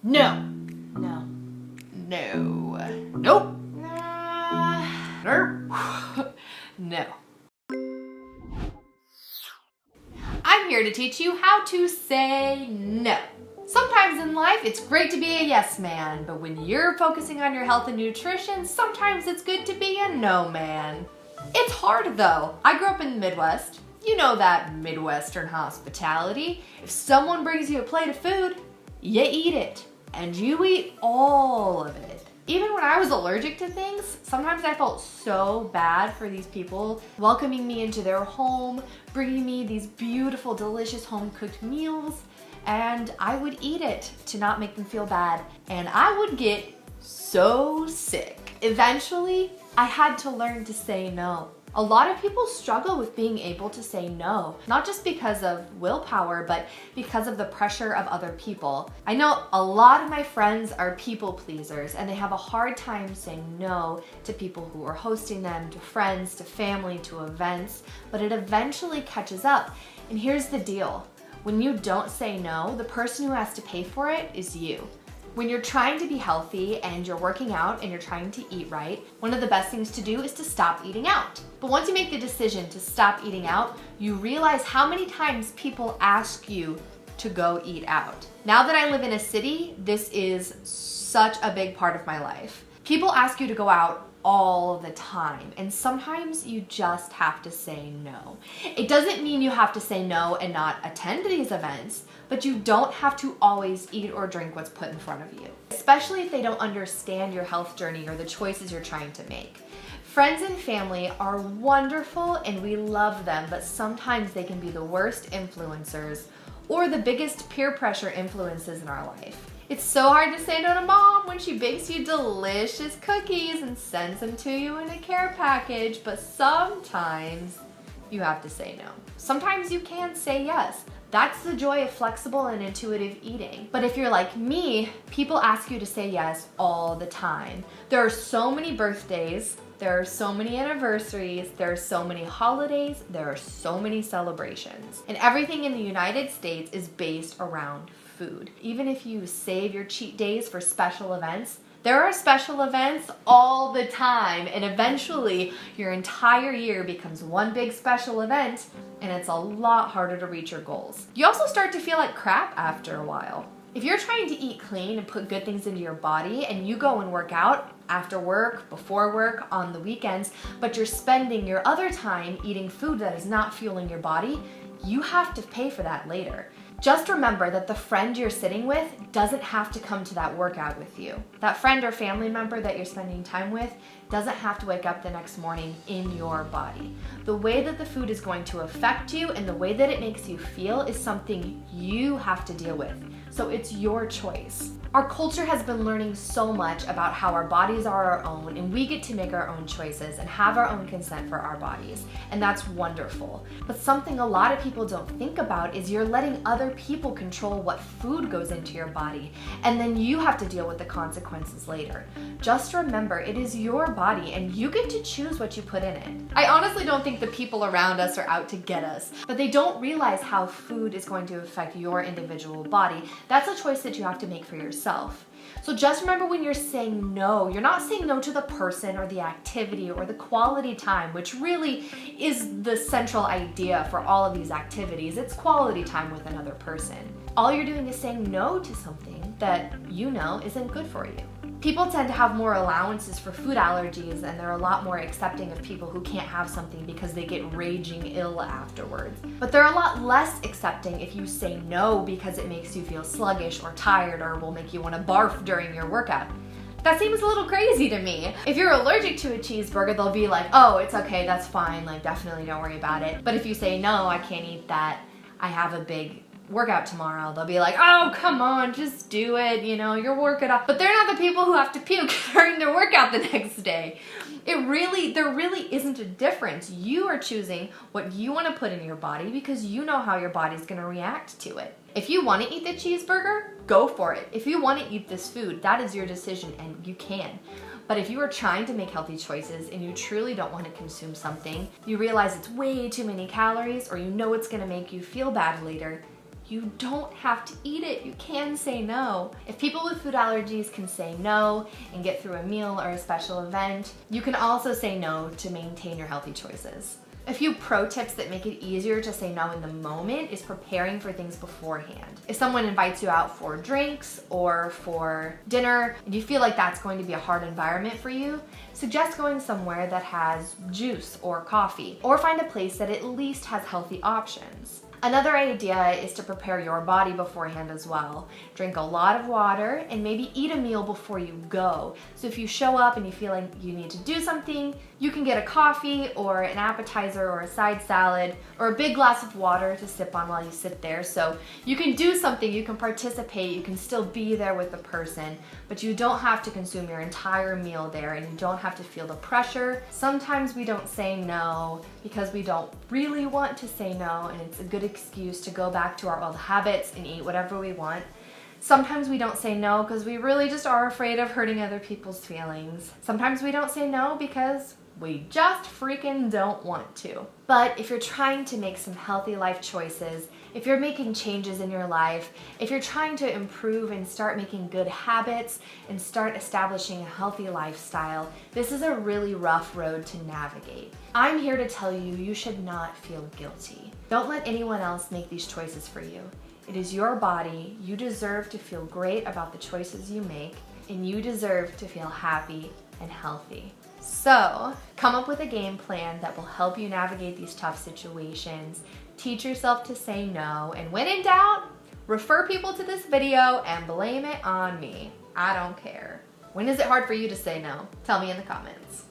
No. No. No. Nope. Nope. No. I'm here to teach you how to say no. Sometimes in life, it's great to be a yes man, but when you're focusing on your health and nutrition, sometimes it's good to be a no man. It's hard though. I grew up in the Midwest. You know that Midwestern hospitality. If someone brings you a plate of food, you eat it, and you eat all of it. Even when I was allergic to things, sometimes I felt so bad for these people welcoming me into their home, bringing me these beautiful, delicious home-cooked meals, and I would eat it to not make them feel bad, and I would get so sick. Eventually, I had to learn to say no. A lot of people struggle with being able to say no, not just because of willpower, but because of the pressure of other people. I know a lot of my friends are people pleasers and they have a hard time saying no to people who are hosting them, to friends, to family, to events, but it eventually catches up. And here's the deal. When you don't say no, the person who has to pay for it is you. When you're trying to be healthy and you're working out and you're trying to eat right, one of the best things to do is to stop eating out. But once you make the decision to stop eating out, you realize how many times people ask you to go eat out. Now that I live in a city, this is such a big part of my life. People ask you to go out all the time, and sometimes you just have to say no. It doesn't mean you have to say no and not attend these events, but you don't have to always eat or drink what's put in front of you, especially if they don't understand your health journey or the choices you're trying to make. Friends and family are wonderful and we love them, but sometimes they can be the worst influencers or the biggest peer pressure influences in our life. It's so hard to say no to mom when she bakes you delicious cookies and sends them to you in a care package, but sometimes you have to say no. Sometimes you can say yes. That's the joy of flexible and intuitive eating. But if you're like me, people ask you to say yes all the time. There are so many birthdays, there are so many anniversaries, there are so many holidays, there are so many celebrations. And everything in the United States is based around food. Even if you save your cheat days for special events, there are special events all the time, and eventually your entire year becomes one big special event, and it's a lot harder to reach your goals. You also start to feel like crap after a while. If you're trying to eat clean and put good things into your body, and you go and work out after work, before work, on the weekends, but you're spending your other time eating food that is not fueling your body, you have to pay for that later. Just remember that the friend you're sitting with doesn't have to come to that workout with you. That friend or family member that you're spending time with doesn't have to wake up the next morning in your body. The way that the food is going to affect you and the way that it makes you feel is something you have to deal with. So it's your choice. Our culture has been learning so much about how our bodies are our own, and we get to make our own choices and have our own consent for our bodies, and that's wonderful. But something a lot of people don't think about is you're letting other people control what food goes into your body, and then you have to deal with the consequences later. Just remember, it is your body, and you get to choose what you put in it. I honestly don't think the people around us are out to get us, but they don't realize how food is going to affect your individual body. That's a choice that you have to make for yourself. So just remember, when you're saying no, you're not saying no to the person or the activity or the quality time, which really is the central idea for all of these activities. It's quality time with another person. All you're doing is saying no to something that you know isn't good for you. People tend to have more allowances for food allergies, and they're a lot more accepting of people who can't have something because they get raging ill afterwards. But they're a lot less accepting if you say no because it makes you feel sluggish or tired or will make you want to barf during your workout. That seems a little crazy to me. If you're allergic to a cheeseburger, they'll be like, oh, it's okay, that's fine, like definitely don't worry about it. But if you say, no, I can't eat that, I have a big workout tomorrow, they'll be like, oh, come on, just do it, you know, you're working out. But they're not the people who have to puke during their workout the next day. There really isn't a difference. You are choosing what you want to put in your body because you know how your body's going to react to it. If you want to eat the cheeseburger, go for it. If you want to eat this food, that is your decision and you can. But if you are trying to make healthy choices and you truly don't want to consume something, you realize it's way too many calories or you know it's going to make you feel bad later, You don't have to eat it. You can say no. If people with food allergies can say no and get through a meal or a special event, you can also say no to maintain your healthy choices. A few pro tips that make it easier to say no in the moment is preparing for things beforehand. If someone invites you out for drinks or for dinner and you feel like that's going to be a hard environment for you, suggest going somewhere that has juice or coffee, or find a place that at least has healthy options. Another idea is to prepare your body beforehand as well. Drink a lot of water and maybe eat a meal before you go. So if you show up and you feel like you need to do something, you can get a coffee or an appetizer or a side salad or a big glass of water to sip on while you sit there. So you can do something, you can participate, you can still be there with the person, but you don't have to consume your entire meal there and you don't have to feel the pressure. Sometimes we don't say no because we don't really want to say no, and it's a good excuse to go back to our old habits and eat whatever we want. Sometimes we don't say no because we really just are afraid of hurting other people's feelings. Sometimes we don't say no because we just freaking don't want to. But if you're trying to make some healthy life choices, if you're making changes in your life, if you're trying to improve and start making good habits and start establishing a healthy lifestyle, this is a really rough road to navigate. I'm here to tell you, you should not feel guilty. Don't let anyone else make these choices for you. It is your body. You deserve to feel great about the choices you make, and you deserve to feel happy and healthy. So, come up with a game plan that will help you navigate these tough situations. Teach yourself to say no, and when in doubt, refer people to this video and blame it on me. I don't care. When is it hard for you to say no? Tell me in the comments.